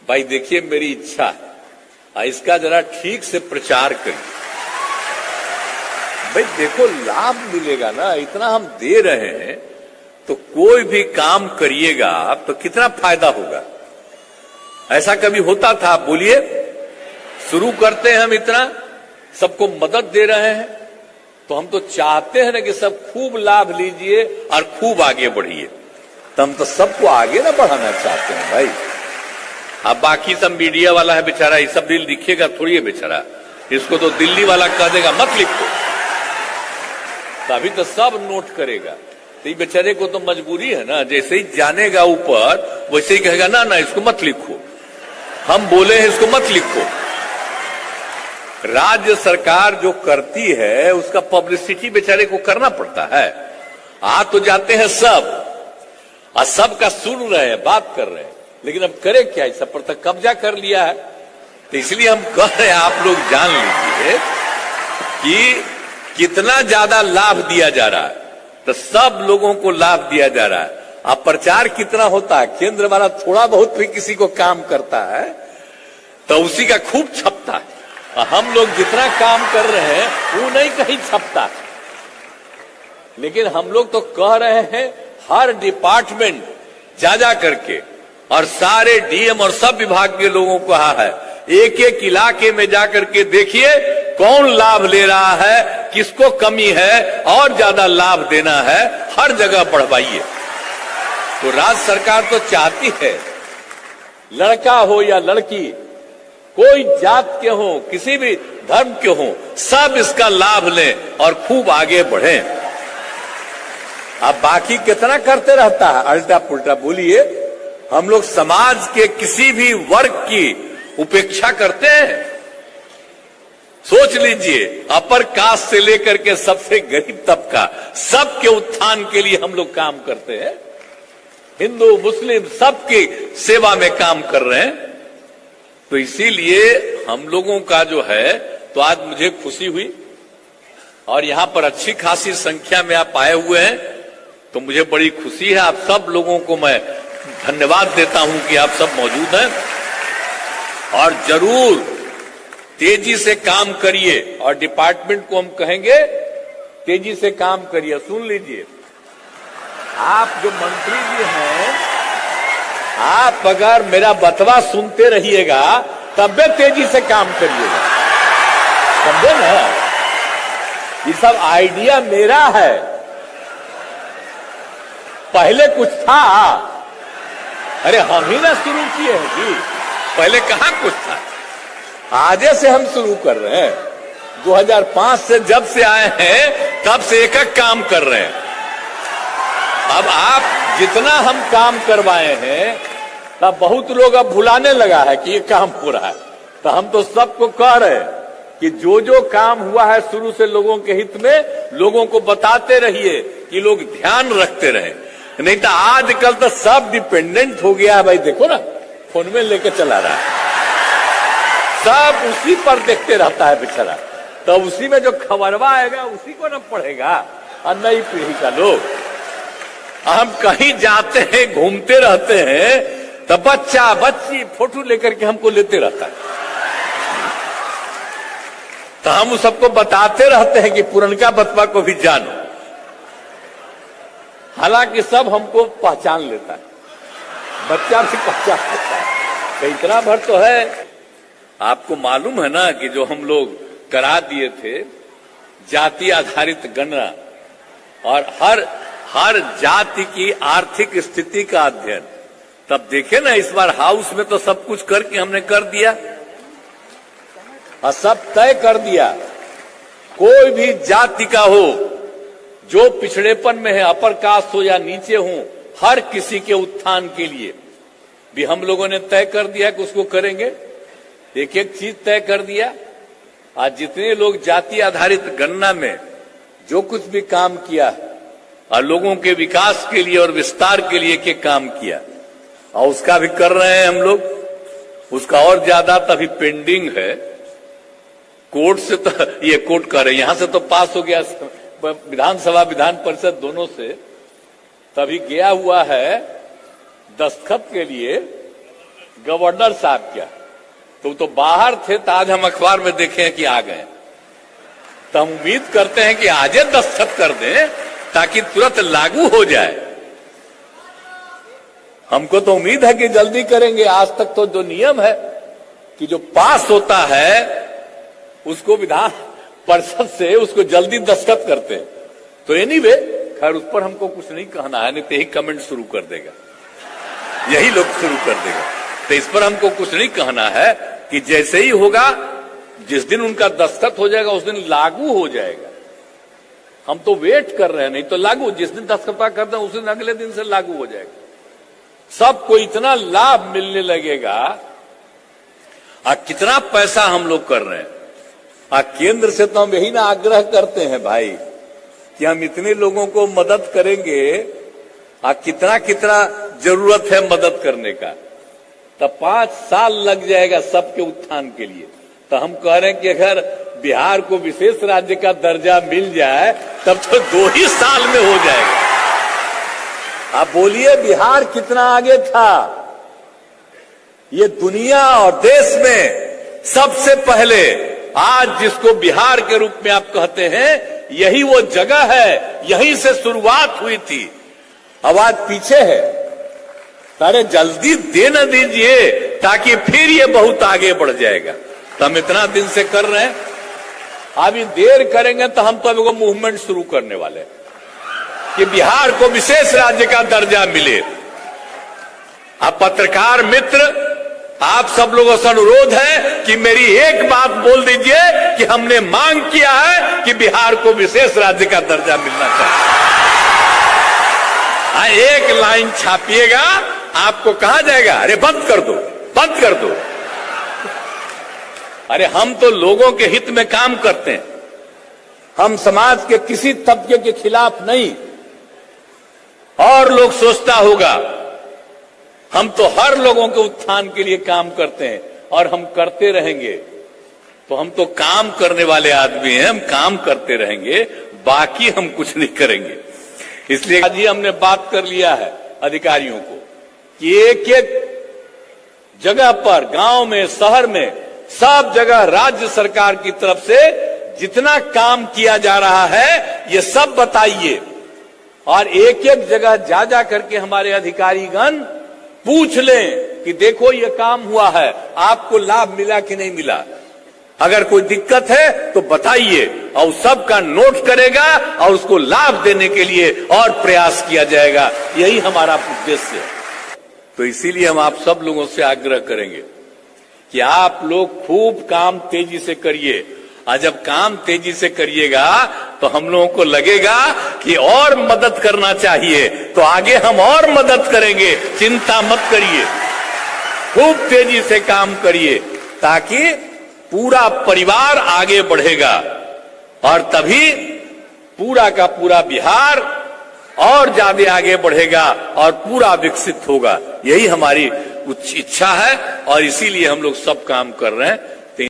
भाई देखिए, मेरी इच्छा है इसका जरा ठीक से प्रचार करिए। भाई देखो, लाभ मिलेगा ना, इतना हम दे रहे हैं तो कोई भी काम करिएगा तो कितना फायदा होगा। ऐसा कभी होता था? बोलिए। शुरू करते हैं हम, इतना सबको मदद दे रहे हैं तो हम तो चाहते हैं ना कि सब खूब लाभ लीजिए और खूब आगे बढ़िए। तो हम तो सबको आगे ना बढ़ाना चाहते हैं भाई। अब बाकी सब मीडिया वाला है बेचारा, ये सब दिल लिखेगा थोड़ी है बेचारा, इसको तो दिल्ली वाला कह देगा मत लिखो, तभी तो सब नोट करेगा। तो ये बेचारे को तो मजबूरी है ना, जैसे ही जानेगा ऊपर वैसे ही कहेगा ना ना इसको मत लिखो, हम बोले हैं इसको मत लिखो। राज्य सरकार जो करती है उसका पब्लिसिटी बेचारे को करना पड़ता है। आ तो जाते हैं सब और सबका सुन रहे हैं, बात कर रहे हैं, लेकिन अब करे क्या, इस सब पर तक कब्जा कर लिया है। तो इसलिए हम कह रहे हैं आप लोग जान लीजिए कि कितना ज्यादा लाभ दिया जा रहा है। तो सब लोगों को लाभ दिया जा रहा है। अब प्रचार कितना होता है, केंद्र वाला थोड़ा बहुत भी किसी को काम करता है तो उसी का खूब छपता है, और हम लोग जितना काम कर रहे हैं वो नहीं कहीं छपता। लेकिन हम लोग तो कह रहे हैं हर डिपार्टमेंट जा करके और सारे डीएम और सब विभाग के लोगों को कहा है, एक एक इलाके में जाकर के देखिए कौन लाभ ले रहा है, किसको कमी है और ज्यादा लाभ देना है, हर जगह बढ़वाइए। तो राज्य सरकार तो चाहती है लड़का हो या लड़की, कोई जात के हो, किसी भी धर्म के हो, सब इसका लाभ लें और खूब आगे बढ़ें। अब बाकी कितना करते रहता है अल्टा पुल्टा। बोलिए, हम लोग समाज के किसी भी वर्ग की उपेक्षा करते हैं? सोच लीजिए, अपर कास्ट से लेकर के सबसे गरीब तबका, सबके उत्थान के लिए हम लोग काम करते हैं। हिंदू मुस्लिम सबकी सेवा में काम कर रहे हैं। तो इसीलिए हम लोगों का जो है, तो आज मुझे खुशी हुई और यहां पर अच्छी खासी संख्या में आप आए हुए हैं, तो मुझे बड़ी खुशी है। आप सब लोगों को मैं धन्यवाद देता हूं कि आप सब मौजूद हैं। और जरूर तेजी से काम करिए, और डिपार्टमेंट को हम कहेंगे तेजी से काम करिए। सुन लीजिए, आप जो मंत्री जी हैं, आप अगर मेरा बतवा सुनते रहिएगा तब भी तेजी से काम करिएगा, समझे ना? ये सब आइडिया मेरा है, पहले कुछ था। अरे हम ही ना शुरू किए हैं जी, पहले कहां कुछ था। आजे से हम शुरू कर रहे हैं। 2005 से जब से आए हैं तब से एक एक काम कर रहे हैं। अब आप जितना हम काम करवाए हैं तब बहुत लोग अब भुलाने लगा है कि ये काम हो रहा है। तो हम तो सबको कह रहे हैं कि जो जो काम हुआ है शुरू से लोगों के हित में, लोगों को बताते रहिए कि लोग ध्यान रखते रहे। नहीं तो आजकल तो सब डिपेंडेंट हो गया है भाई। देखो ना, फोन में लेके चला रहा है, सब उसी पर देखते रहता है बेचारा। तो उसी में जो खबरवा आएगा उसी को ना पढ़ेगा, और नई पीढ़ी का लोग। हम कहीं जाते हैं, घूमते रहते हैं, तो बच्चा बच्ची फोटो लेकर के हमको लेते रहता है। तो हम सबको बताते रहते हैं कि पुरनका बतवा को भी जानो। हालांकि सब हमको पहचान लेता है, बच्चा भी पहचान लेता है। तो इतना भर तो है। आपको मालूम है ना कि जो हम लोग करा दिए थे जाति आधारित गणना, और हर जाति की आर्थिक स्थिति का अध्ययन, तब देखे ना इस बार हाउस में तो सब कुछ करके हमने कर दिया, और सब तय कर दिया। कोई भी जाति का हो, जो पिछड़ेपन में है, अपर कास्ट हो या नीचे हो, हर किसी के उत्थान के लिए भी हम लोगों ने तय कर दिया कि उसको करेंगे। एक एक चीज तय कर दिया। आज जितने लोग जाति आधारित गणना में जो कुछ भी काम किया और लोगों के विकास के लिए और विस्तार के लिए के काम किया, और उसका भी कर रहे हैं हम लोग। उसका और ज्यादा तभी पेंडिंग है। कोर्ट से तो ये कोर्ट कर रहे हैं, यहां से तो पास हो गया विधानसभा विधान परिषद दोनों से तभी गया हुआ है दस्तखत के लिए गवर्नर साहब क्या, तो बाहर थे, तो आज हम अखबार में देखे हैं कि आ गए। तो हम उम्मीद करते हैं कि आज दस्तखत कर दें ताकि तुरंत लागू हो जाए। हमको तो उम्मीद है कि जल्दी करेंगे। आज तक तो जो नियम है कि जो पास होता है उसको विधान परिषद से उसको जल्दी दस्तखत करते हैं। तो एनीवे, खैर उस पर हमको कुछ नहीं कहना है, नहीं तो यही कमेंट शुरू कर देगा, यही लोग शुरू कर देगा। तो इस पर हमको कुछ नहीं कहना है कि जैसे ही होगा, जिस दिन उनका दस्तखत हो जाएगा उस दिन लागू हो जाएगा। हम तो वेट कर रहे हैं, नहीं तो लागू, जिस दिन दस्तखत करते हैं उस दिन अगले दिन से लागू हो जाएगा। सबको इतना लाभ मिलने लगेगा। कितना पैसा हम लोग कर रहे हैं। केंद्र से तो हम यही ना आग्रह करते हैं भाई कि हम इतने लोगों को मदद करेंगे, कितना कितना जरूरत है मदद करने का। तब 5 साल लग जाएगा सबके उत्थान के लिए। तो हम कह रहे हैं कि अगर बिहार को विशेष राज्य का दर्जा मिल जाए तब तो 2 ही साल में हो जाएगा। आप बोलिए बिहार कितना आगे था। ये दुनिया और देश में सबसे पहले आज जिसको बिहार के रूप में आप कहते हैं, यही वो जगह है, यहीं से शुरुआत हुई थी। अब आज पीछे है। अरे जल्दी दे न दीजिए ताकि फिर ये बहुत आगे बढ़ जाएगा। तो हम इतना दिन से कर रहे हैं, अभी देर करेंगे तो हम तो अभी को मूवमेंट शुरू करने वाले हैं कि बिहार को विशेष राज्य का दर्जा मिले। अब पत्रकार मित्र, आप सब लोगों से अनुरोध है कि मेरी एक बात बोल दीजिए कि हमने मांग किया है कि बिहार को विशेष राज्य का दर्जा मिलना चाहिए। एक लाइन छापिएगा, आपको कहा जाएगा अरे बंद कर दो, बंद कर दो। अरे हम तो लोगों के हित में काम करते हैं। हम समाज के किसी तबके के खिलाफ नहीं। और लोग सोचता होगा हम तो हर लोगों के उत्थान के लिए काम करते हैं और हम करते रहेंगे। तो हम तो काम करने वाले आदमी हैं, हम काम करते रहेंगे, बाकी हम कुछ नहीं करेंगे। इसलिए आज ही हमने बात कर लिया है अधिकारियों को कि एक एक जगह पर, गांव में, शहर में, सब जगह राज्य सरकार की तरफ से जितना काम किया जा रहा है ये सब बताइए। और एक एक जगह जा जा करके हमारे अधिकारीगण पूछ लें कि देखो ये काम हुआ है, आपको लाभ मिला कि नहीं मिला। अगर कोई दिक्कत है तो बताइए, और सबका नोट करेगा और उसको लाभ देने के लिए और प्रयास किया जाएगा। यही हमारा उद्देश्य है। तो इसीलिए हम आप सब लोगों से आग्रह करेंगे कि आप लोग खूब काम तेजी से करिए। और जब काम तेजी से करिएगा तो हम लोगों को लगेगा कि और मदद करना चाहिए, तो आगे हम और मदद करेंगे। चिंता मत करिए, खूब तेजी से काम करिए ताकि पूरा परिवार आगे बढ़ेगा और तभी पूरा का पूरा बिहार और ज्यादा आगे बढ़ेगा और पूरा विकसित होगा। यही हमारी इच्छा है और इसीलिए हम लोग सब काम कर रहे हैं।